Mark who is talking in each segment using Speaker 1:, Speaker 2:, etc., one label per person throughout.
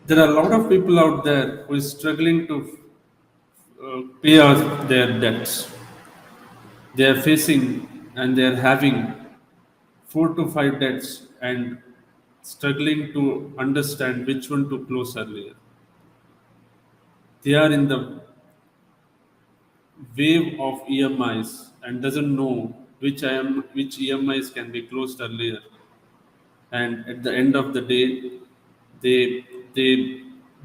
Speaker 1: There are a lot of people out there who is struggling to pay off their debts. They are facing and they are having 4 to 5 debts and struggling to understand which one to close earlier. They are in the wave of EMIs and doesn't know which EMIs can be closed earlier. And at the end of the day, they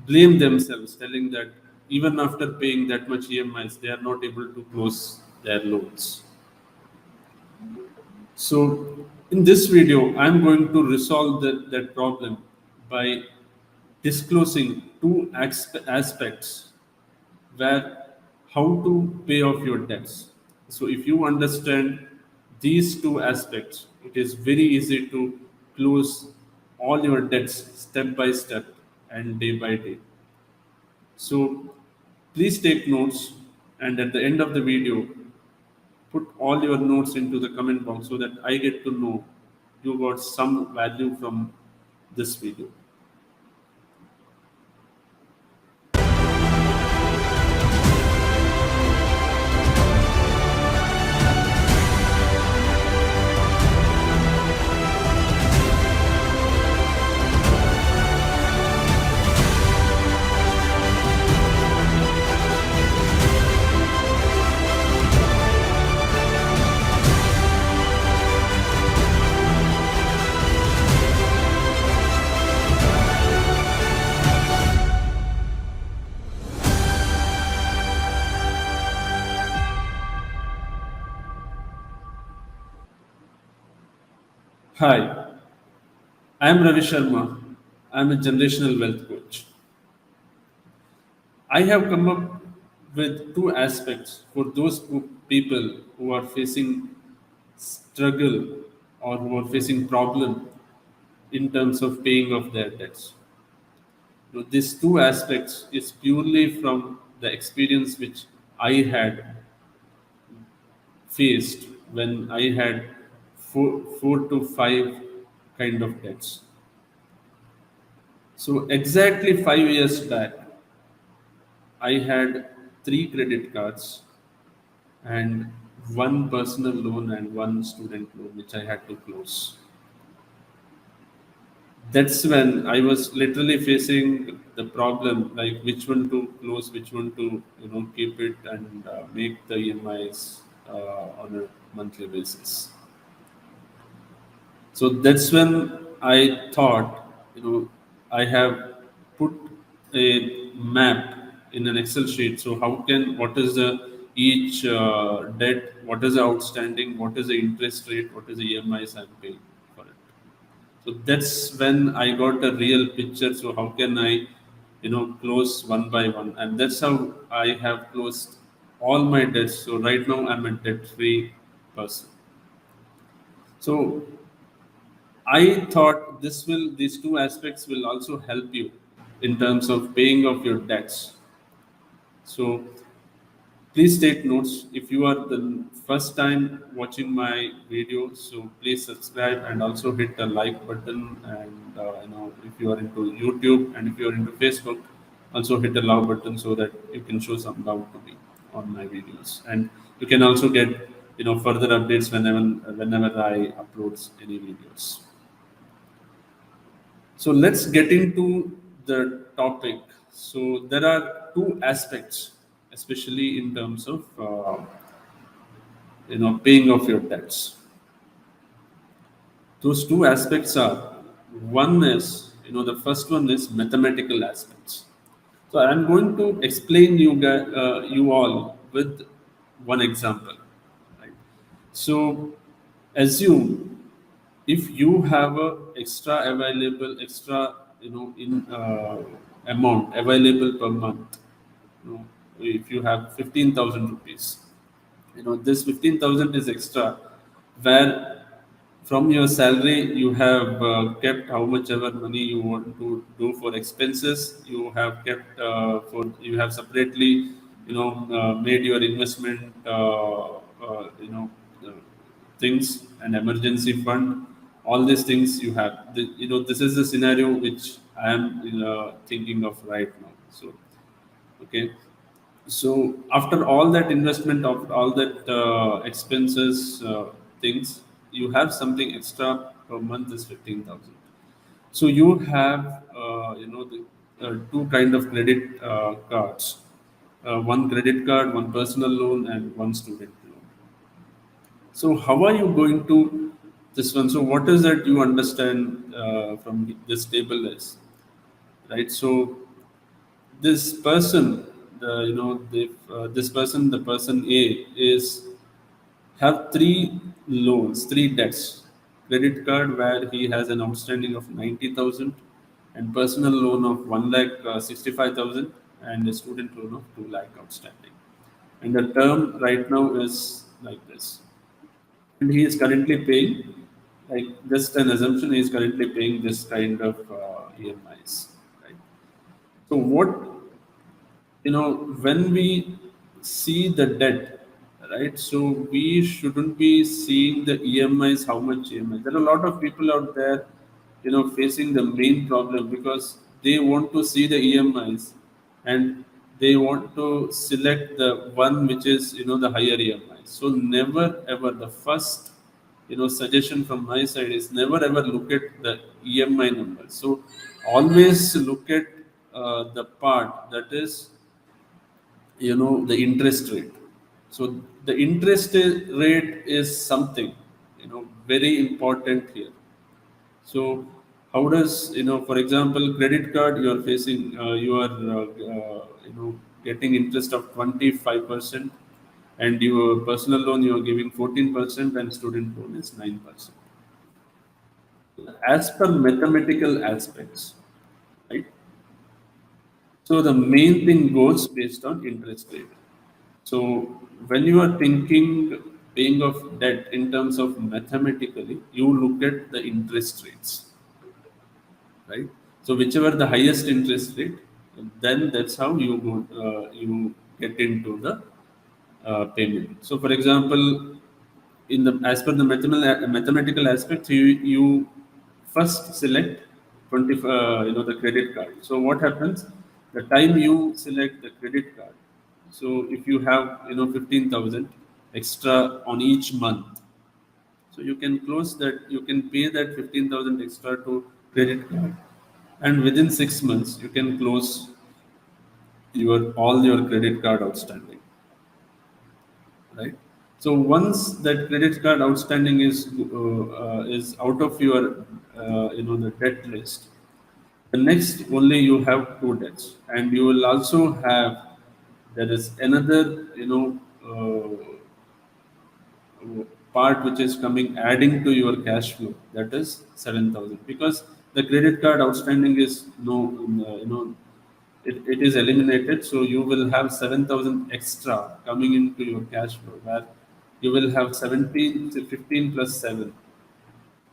Speaker 1: blame themselves, telling that even after paying that much EMIs, they are not able to close their loans. So in this video, I'm going to resolve that problem by disclosing two aspects where how to pay off your debts. So if you understand these two aspects, it is very easy to close all your debts step by step and day by day. So please take notes, and at the end of the video, put all your notes into the comment box so that I get to know you got some value from this video. Hi, I am Ravi Sharma. I am a generational wealth coach. I have come up with two aspects for those people who are facing struggle or who are facing problem in terms of paying off their debts. So these two aspects is purely from the experience which I had faced when I had four to five kind of debts. So exactly 5 years back, I had three credit cards and one personal loan and one student loan which I had to close. That's when I was literally facing the problem like which one to close, which one to keep it and make the EMIs on a monthly basis. So that's when I thought, I have put a map in an Excel sheet. So how can what is the each debt, what is the outstanding, what is the interest rate, what is the EMIs I'm paying for it. So that's when I got a real picture. So how can I, close one by one, and that's how I have closed all my debts. So right now I'm a debt-free person. So I thought these two aspects will also help you in terms of paying off your debts. So please take notes. If you are the first time watching my video, so please subscribe and also hit the like button. And if you are into YouTube and if you are into Facebook, also hit the love button so that you can show some love to me on my videos. And you can also get further updates whenever I upload any videos. So let's get into the topic. So there are two aspects, especially in terms of paying off your debts. Those two aspects are one is the first one is mathematical aspects. So I'm going to explain you all with one example. Right? So assume if you have a extra in amount available per month, if you have 15,000 rupees, this 15,000 is extra where from your salary you have kept how much ever money you want to do for expenses. You have kept for you have separately made your investment uh, things, an emergency fund, all these things you have. This is the scenario which I am thinking of right now. So okay, so after all that investment of all that expenses things, you have something extra per month is 15,000. So you have the two kind of credit cards, one credit card, one personal loan, and one student loan. So how are you going to this one? So what is that you understand from this table is right? So this person, this person, the person A is have three loans, three debts. Credit card where he has an outstanding of 90,000, and personal loan of 1,65,000, and a student loan of 2 lakh outstanding. And the term right now is like this. And he is currently paying, like just an assumption, he is currently paying this kind of EMIs. Right? So what when we see the debt, right, so we shouldn't be seeing the EMIs, how much EMI. There are a lot of people out there facing the main problem because they want to see the EMIs, and they want to select the one which is the higher EMI. So never ever, the first suggestion from my side is never ever look at the EMI number. So always look at the part that is the interest rate. So the rate is something very important here. So how does for example, credit card, you are facing you are getting interest of 25%, and your personal loan you are giving 14%, and student loan is 9%, as per mathematical aspects, right? So the main thing goes based on interest rate. So when you are thinking paying of debt in terms of mathematically, you look at the interest rates, right? So whichever the highest interest rate, then that's how you go, you get into the payment. So for example, in the as per the mathematical aspect, you first select 20 the credit card. So what happens the time you select the credit card? So if you have 15,000 extra on each month, so you can close that, you can pay that 15,000 extra to credit card, and within 6 months you can close your all your credit card outstanding, right? So once that credit card outstanding is out of your the debt list, the next only you have two debts, and you will also have, there is another part which is coming adding to your cash flow, that is 7,000, because the credit card outstanding is no it is eliminated. So you will have 7,000 extra coming into your cash flow, where you will have 17 to 15 plus 7,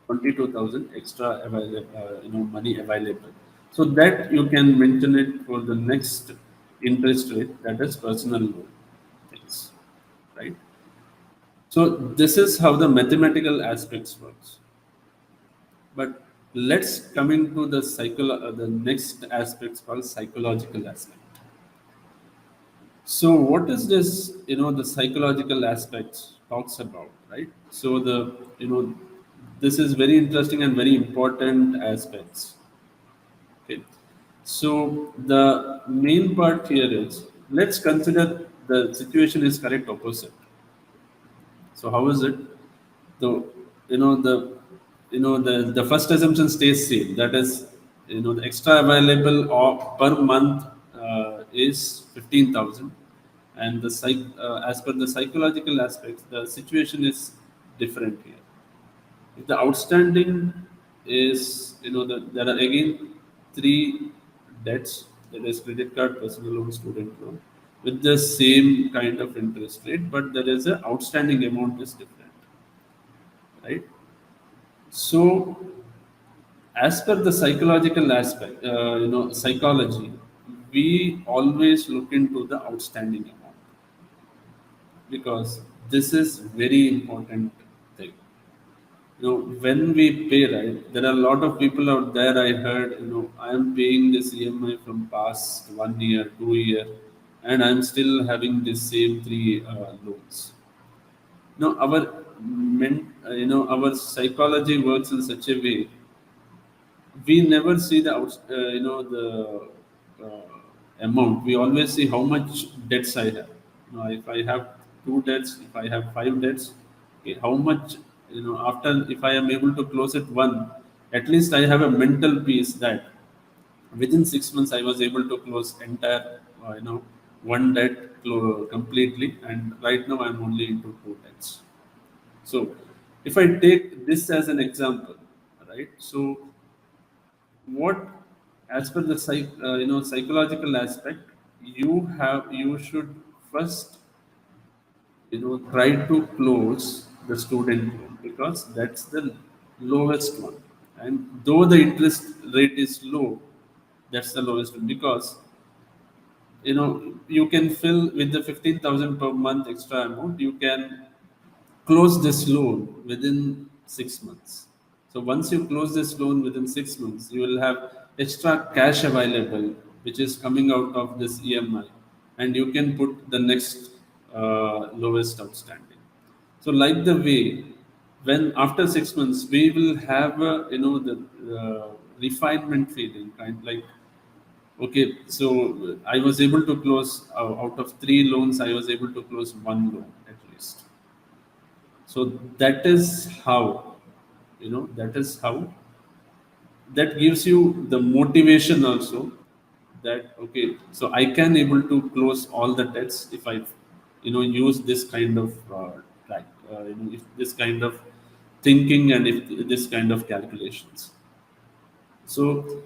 Speaker 1: 22,000 extra available, money available. So that you can maintain it for the next interest rate, that is personal loan things, right? So this is how the mathematical aspects works. But let's come into the the next aspects called psychological aspect. So what is this? The psychological aspects talks about, right? So this is very interesting and very important aspects. Okay. So the main part here is, let's consider the situation is correct opposite. So how is it? The the first assumption stays same. That is, the extra available per month is 15,000, and as per the psychological aspects, the situation is different here. If the outstanding is, there are again three debts, that is credit card, personal loan, student loan, with the same kind of interest rate, but there is a outstanding amount is different, right? So as per the psychological aspect, psychology, we always look into the outstanding amount, because this is very important thing. When we pay, right, there are a lot of people out there. I heard, I am paying this EMI from past 1 year, 2 year, and I'm still having the same three loans. Our our psychology works in such a way. We never see the the amount. We always see how much debts I have. If I have two debts, if I have five debts, okay, how much, after, if I am able to close it one, at least I have a mental peace that within 6 months I was able to close entire one debt completely, and right now I'm only into two debts. So if I take this as an example, right? So what, as per the psychological aspect, you should first, try to close the student loan, because that's the lowest one. And though the interest rate is low, that's the lowest one, because you can fill with the 15,000 per month extra amount, you can close this loan within 6 months. So once you close this loan within 6 months, you will have extra cash available, which is coming out of this EMI, and you can put the next lowest outstanding. So like the way, when after 6 months we will have the refinement feeling, kind like, okay, so I was able to close, out of three loans, I was able to close one loan at least. So that is how, that is how, that gives you the motivation also, that okay, so I can able to close all the debts if I use this kind of track, if this kind of thinking, and if this kind of calculations. So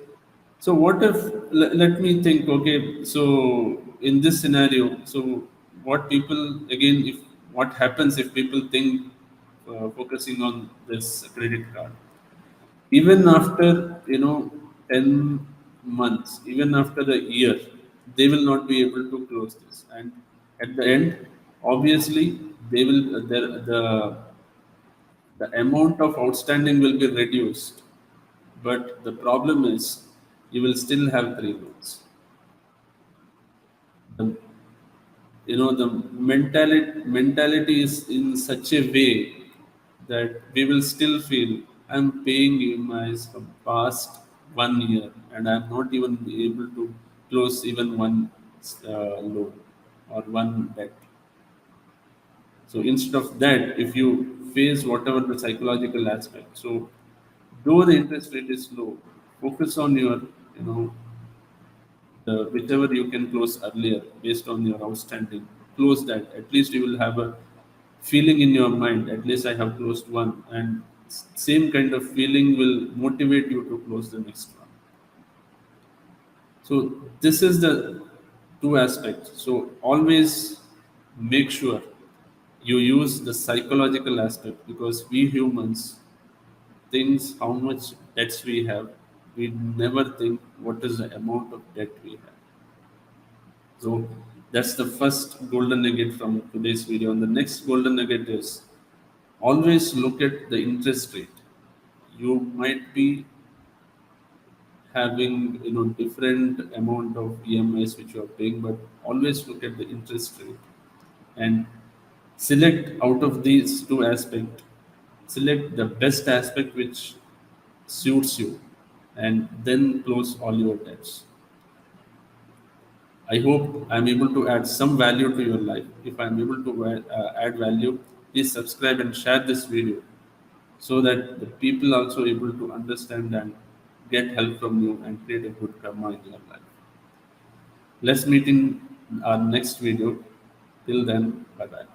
Speaker 1: so what if, let me think, okay, so in this scenario, so what people, again, if what happens if people think, focusing on this credit card, even after 10 months, even after a year, they will not be able to close this, and at the end, obviously, they will the amount of outstanding will be reduced, but the problem is you will still have three loans. The, the mentality is in such a way that we will still feel, I'm paying EMIs from past 1 year, and I'm not even able to close even one loan or one debt. So instead of that, if you face whatever the psychological aspect, so though the interest rate is low, focus on your, whichever you can close earlier based on your outstanding. Close that. At least you will have a feeling in your mind. At least I have closed one, and same kind of feeling will motivate you to close the next one. So this is the two aspects. So always make sure you use the psychological aspect, because we humans thinks how much debts we have. We never think what is the amount of debt we have. So that's the first golden nugget from today's video. And the next golden nugget is always look at the interest rate. You might be having different amount of EMIs which you are paying, but always look at the interest rate and select out of these two aspects. Select the best aspect which suits you, and then close all your debts. I hope I'm able to add some value to your life. If I'm able to add value, please subscribe and share this video, so that the people also able to understand and get help from you and create a good karma in your life. Let's meet in our next video. Till then, bye bye.